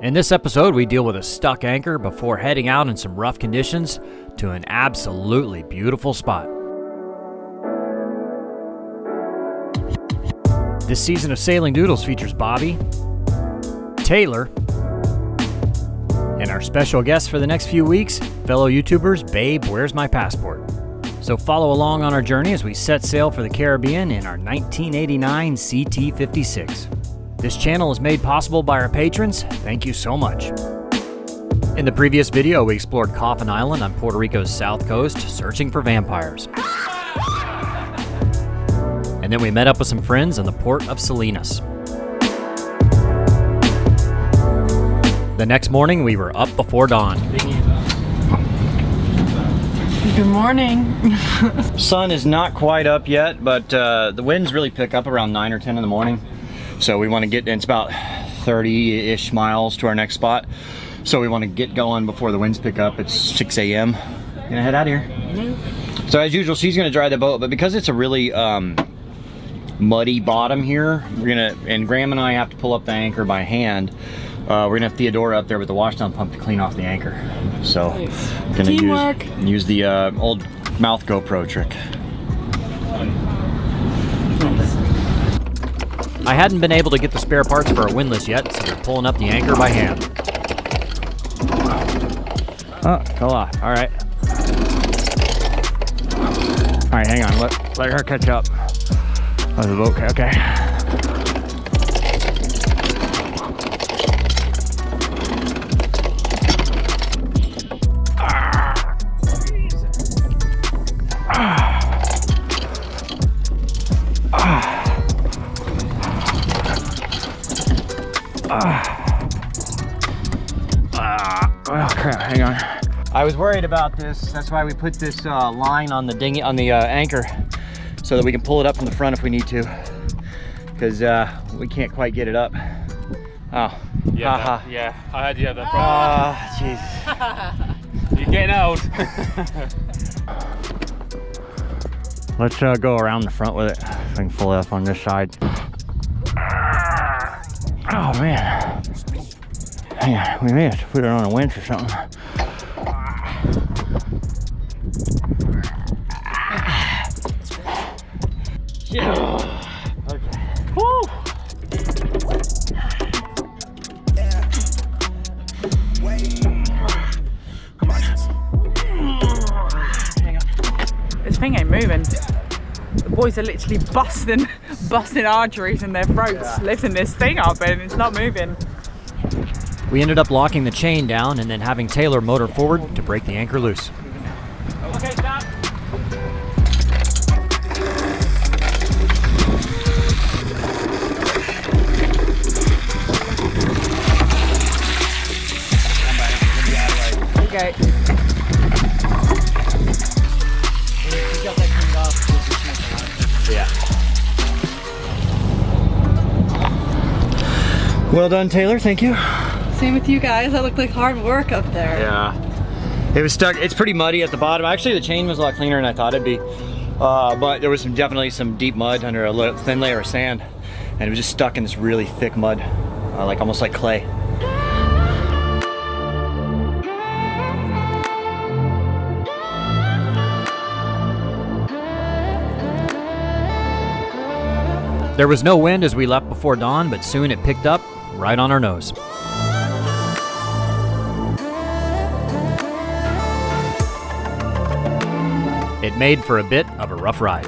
In this episode, we deal with a stuck anchor before heading out in some rough conditions to an absolutely beautiful spot. This season of Sailing Doodles features Bobby, Taylor, and our special guest for the next few weeks, fellow YouTubers, Babe, Where's My Passport? So follow along on our journey as we set sail for the Caribbean in our 1989 CT56. This channel is made possible by our patrons. Thank you so much. In the previous video, we explored Coffin Island on Puerto Rico's south coast, searching for vampires. And then we met up with some friends in the port of Salinas. The next morning, we were up before dawn. Good morning. Sun is not quite up yet, but the winds really pick up around 9 or 10 in the morning. So we want to get, it's about 30-ish miles to our next spot. So we want to get going before the winds pick up. It's 6 a.m. Gonna head out of here. Mm-hmm. So as usual, she's gonna drive the boat, but because it's a really muddy bottom here, and Graham and I have to pull up the anchor by hand. We're gonna have Theodora up there with the washdown pump to clean off the anchor. So nice. Gonna use the old mouth GoPro trick. I hadn't been able to get the spare parts for our windlass yet, so we're pulling up the anchor by hand. Oh, fell off. All right. All right, hang on. Let her catch up. Oh, the boat. Okay. Oh crap, hang on. I was worried about this. That's why we put this line on the dinghy, on the anchor, so that we can pull it up from the front if we need to, because we can't quite get it up. Oh, yeah, yeah, I had you have that problem. Oh, jeez. You're getting out. Let's go around the front with it. So I can pull it up on this side. Oh man. Hang on, we may have to put it on a winch or something. Okay. Woo! This thing ain't moving. The boys are literally busting arteries in their throats, lifting this thing up, and it's not moving. We ended up locking the chain down and then having Taylor motor forward to break the anchor loose. Okay, stop. Okay. Yeah. Well done, Taylor. Thank you. Same with you guys. That looked like hard work up there. Yeah. It was stuck. It's pretty muddy at the bottom. Actually, the chain was a lot cleaner than I thought it'd be. But there was definitely some deep mud under a thin layer of sand. And it was just stuck in this really thick mud, almost like clay. There was no wind as we left before dawn, but soon it picked up right on our nose. It made for a bit of a rough ride.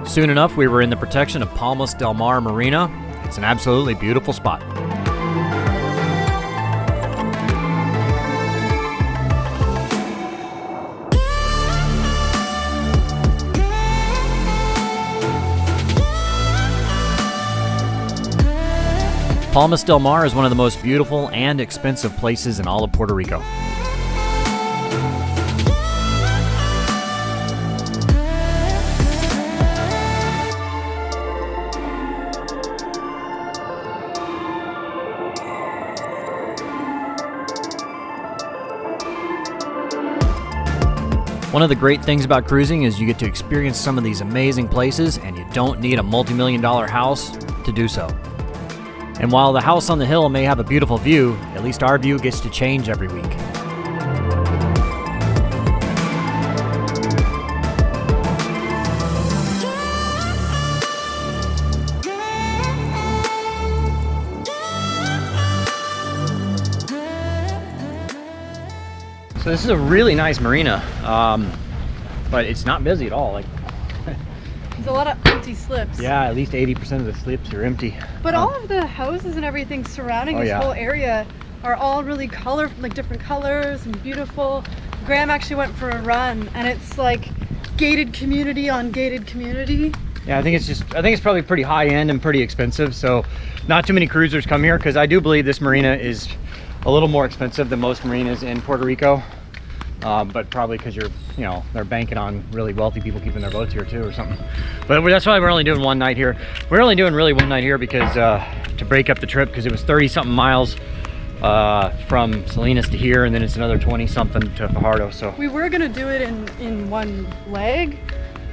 Soon enough, we were in the protection of Palmas Del Mar Marina. It's an absolutely beautiful spot. Palmas Del Mar is one of the most beautiful and expensive places in all of Puerto Rico. One of the great things about cruising is you get to experience some of these amazing places, and you don't need a multi-million-dollar house to do so. And while the house on the hill may have a beautiful view, at least our view gets to change every week. So this is a really nice marina, but it's not busy at all. Like, There's a lot of empty slips. yeah, at least 80% of the slips are empty. But all of the houses and everything surrounding this whole area are all really colorful, like different colors and beautiful. Graham actually went for a run, and it's like gated community on gated community. Yeah, I think it's probably pretty high end and pretty expensive. So not too many cruisers come here, because I do believe this marina is a little more expensive than most marinas in Puerto Rico. But probably because they're banking on really wealthy people keeping their boats here too or something. But that's why we're only doing one night here. We're only doing really one night here because to break up the trip, because it was 30 something miles from Salinas to here, and then it's another 20 something to Fajardo. So we were gonna do it in one leg,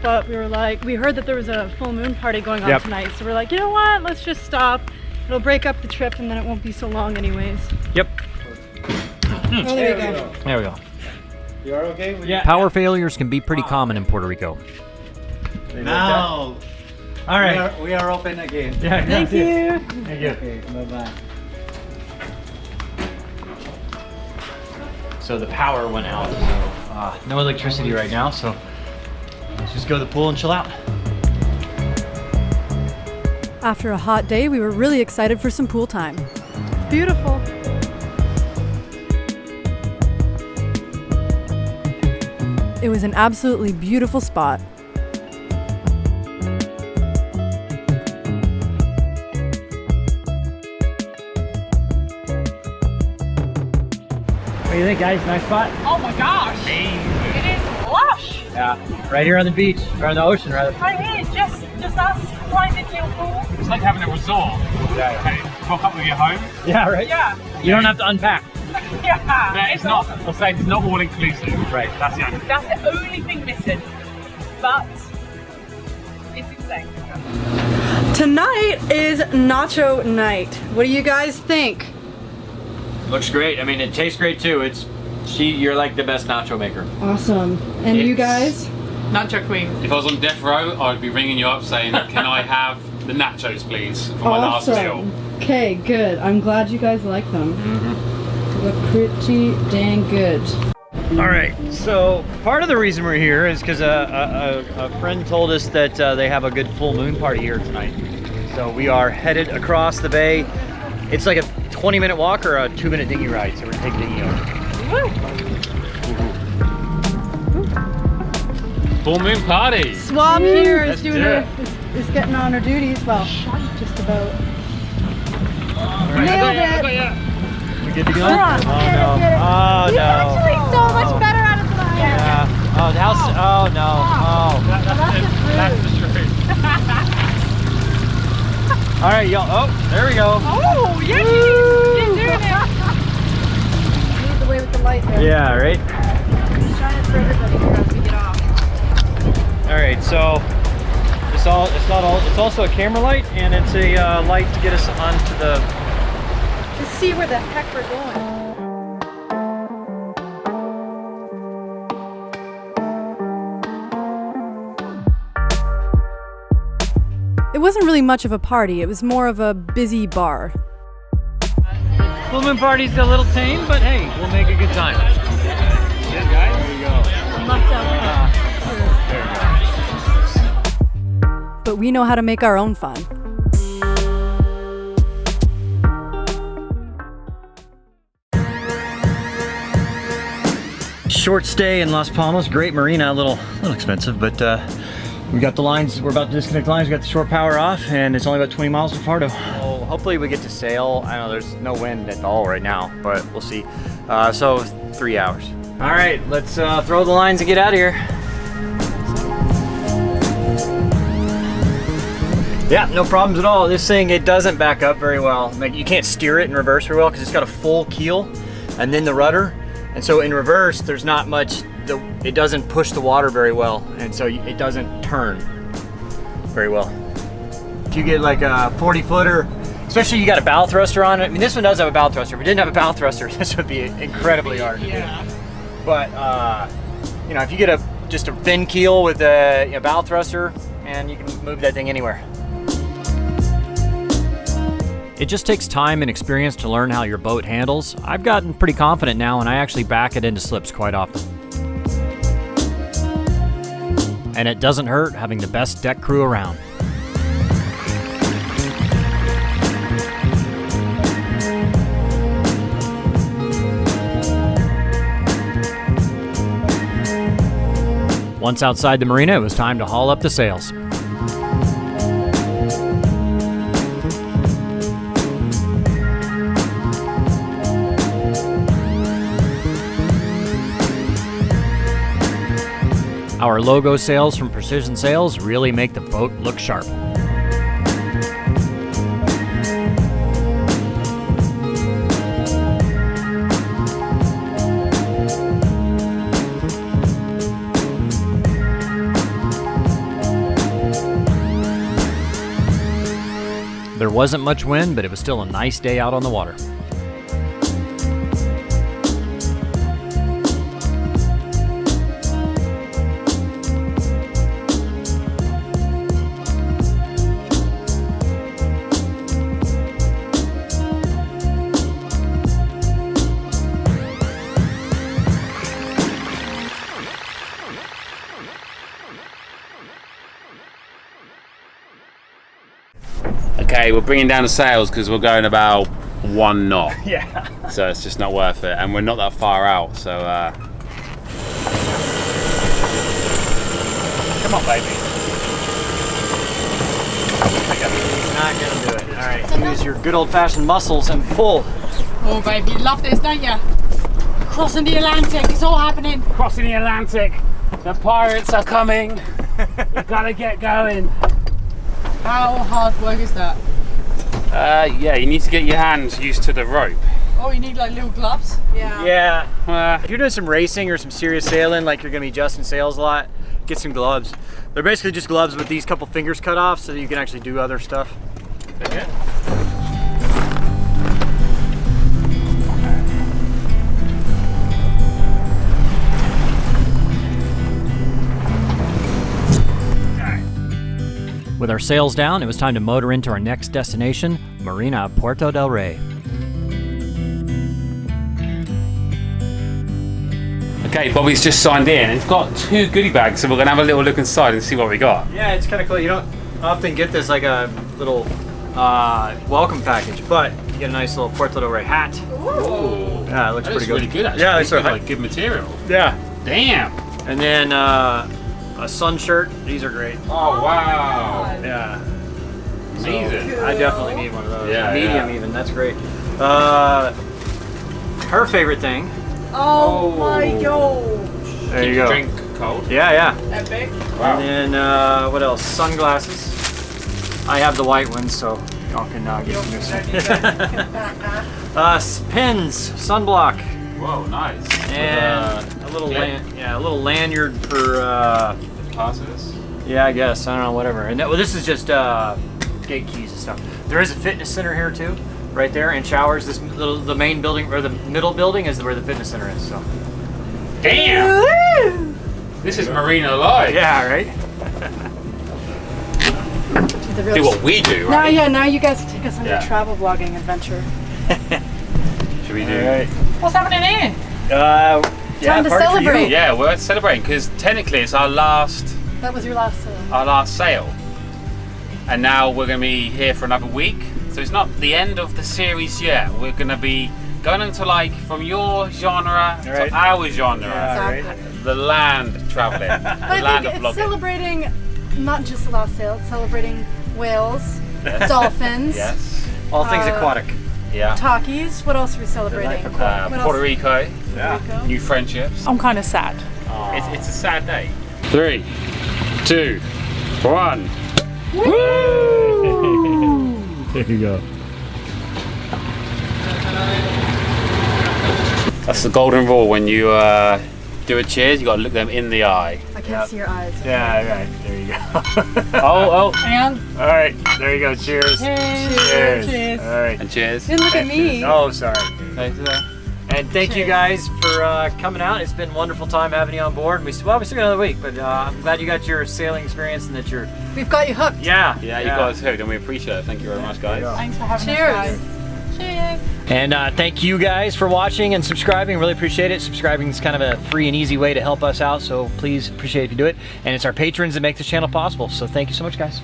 but we were like, we heard that there was a full moon party going on tonight, so we're like, you know what, let's just stop. It'll break up the trip, and then it won't be so long anyways. Yep. Oh, there you go. There we go. You are okay? Yeah. Power failures can be pretty common in Puerto Rico. Now, all right. we are open again. Yeah, Thank you. Thank you. Okay, bye-bye. So the power went out, so no electricity right now, so let's just go to the pool and chill out. After a hot day, we were really excited for some pool time. Beautiful. It was an absolutely beautiful spot. What do you think, guys? Nice spot? Oh my gosh! It is lush! Yeah, right here on the beach, or on the ocean rather. Right here, just us right into your pool. It's like having a resort. Yeah. Okay, rock up with your home. Yeah, right? Yeah. You don't have to unpack. Yeah. But it's not, I'll say it's not all inclusive. Right. That's the only. That's the only thing missing. But it's insane. Tonight is nacho night. What do you guys think? Looks great. I mean, it tastes great too. You're like the best nacho maker. Awesome. And you guys? Nacho queen. If I was on death row, I'd be ringing you up saying, can I have the nachos, please, for my last meal? Okay, good. I'm glad you guys like them. Look pretty dang good. All right, so part of the reason we're here is because a friend told us that they have a good full moon party here tonight. So we are headed across the bay. It's like a 20-minute walk or a 2-minute dinghy ride, so we're gonna take a dinghy over. Full moon party. Swab here Let's is do it. is getting on her duties. Well, just about. All right. Nailed it. We good to go? Come on, Oh get it, no! get it. Oh You no! actually so much better at it than I am. Yeah. Oh, the house. Oh no! Oh. That's the truth. All right, y'all. Oh, there we go. Oh, yeah, you're doing it. Lead the way with the light there. Yeah. Right. Shine it for everybody here as we get off. All right. So it's also a camera light, and it's a light to get us onto the. To see where the heck we're going. It wasn't really much of a party, it was more of a busy bar. Full moon party's a little tame, but hey, we'll make a good time. Yeah, guys. Here you go. But we know how to make our own fun. Short stay in Las Palmas, great marina, a little expensive, but we got the lines, we're about to disconnect the lines, we got the shore power off, and it's only about 20 miles from Fajardo. Oh, hopefully we get to sail. I know there's no wind at all right now, but we'll see. So 3 hours. All right, let's throw the lines and get out of here. Yeah, no problems at all. This thing, it doesn't back up very well. Like, you can't steer it in reverse very well because it's got a full keel and then the rudder. And so in reverse, there's not much, it doesn't push the water very well. And so it doesn't turn very well. you get like a 40-footer, especially you got a bow thruster on it. I mean, this one does have a bow thruster. If it didn't have a bow thruster, this would be incredibly hard to do. But you know, if you get just a thin keel with a bow thruster, and you can move that thing anywhere. It just takes time and experience to learn how your boat handles. I've gotten pretty confident now, and I actually back it into slips quite often. And it doesn't hurt having the best deck crew around. Once outside the marina, it was time to haul up the sails. Our logo sails from Precision Sails really make the boat look sharp. There wasn't much wind, but it was still a nice day out on the water. Okay, we're bringing down the sails because we're going about 1 knot. Yeah. So it's just not worth it, and we're not that far out. So Come on, baby. Not gonna do it. All right, use your good old-fashioned muscles and pull. Oh, baby, you love this, don't you? Crossing the Atlantic, it's all happening. crossing the Atlantic, the pirates are coming. We gotta get going. How hard work is that? Yeah, you need to get your hands used to the rope. Oh, you need like little gloves? Yeah. If you're doing some racing or some serious sailing, like you're gonna be adjusting sails a lot, get some gloves. They're basically just gloves with these couple fingers cut off so that you can actually do other stuff. Okay. With our sails down, it was time to motor into our next destination, Marina Puerto Del Rey. Okay, Bobby's just signed in. It's got 2 goodie bags, so we're gonna have a little look inside and see what we got. Yeah, it's kind of cool. You don't often get this like a little welcome package, but you get a nice little Puerto Del Rey hat. Ooh. Yeah, it looks pretty good. Really good, actually. Yeah, it's like good material. Yeah. Damn. And then a sun shirt. These are great. Oh wow. Yeah. Amazing. I definitely need one of those. Yeah, Medium yeah. even. That's great. Her favorite thing. Oh my gosh. There Keep you your go. drink cold. Yeah, yeah. Epic. Wow. And then what else? Sunglasses. I have the white ones, so y'all can get some new stuff. Pins, sunblock, Whoa, nice. and a little a little lanyard for passes. yeah, I guess I don't know, whatever. And this is just gate keys and stuff. There is a fitness center here too, right there, and showers. The main building or the middle building is where the fitness center is. So Damn. This is Marina Live. yeah, right. Do what we do, Now, right? yeah, now you guys take us on Yeah. a travel vlogging adventure. Should we do? All right. What's happening here? Yeah, Time to party for you. celebrate. Yeah, we're celebrating because technically it's our last That was your last sail, and now we're going to be here for another week. So it's not the end of the series yet. We're going to be going into like from your genre Right. to our genre, Yeah, Exactly. right. the land traveling, But the I land think of it's vlogging. celebrating not just the last sail, it's celebrating whales, dolphins, Yes. All things aquatic. Yeah. talkies. What else are we celebrating? life aquatic. What Puerto else? Rico, Yeah. new friendships. I'm kind of sad. It's a sad day. 3, 2, 1. There you go. That's the golden rule when you do a cheers. You got to look them in the eye. I Can't see your eyes. Yeah, right. There you go. Oh. And All right, there you go. Cheers. cheers. All right. And cheers. Didn't look at me. Oh, sorry. Thanks for that. And thank you guys for coming out. It's been a wonderful time having you on board. We still got another week, but I'm glad you got your sailing experience and that you're. We've got you hooked. Yeah. Yeah, you got us hooked, and we appreciate it. Thank you very much, guys. Thanks for having Cheers. us, guys. Cheers. And thank you guys for watching and subscribing. Really appreciate it. Subscribing is kind of a free and easy way to help us out, so please appreciate it if you do it. And it's our patrons that make this channel possible. So thank you so much, guys.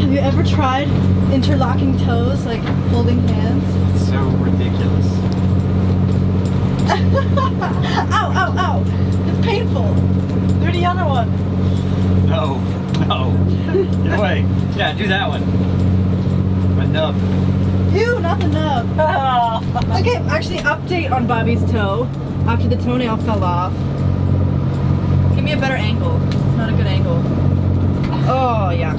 Have you ever tried interlocking toes, like holding hands? It's so ridiculous. Ow, ow, ow! It's painful. Do the other one. No. Get away. Yeah, do that one. My nub. Ew, not the nub. Okay, actually, update on Bobby's toe. After the toenail fell off. Give me a better angle. It's not a good angle. Oh, yuck.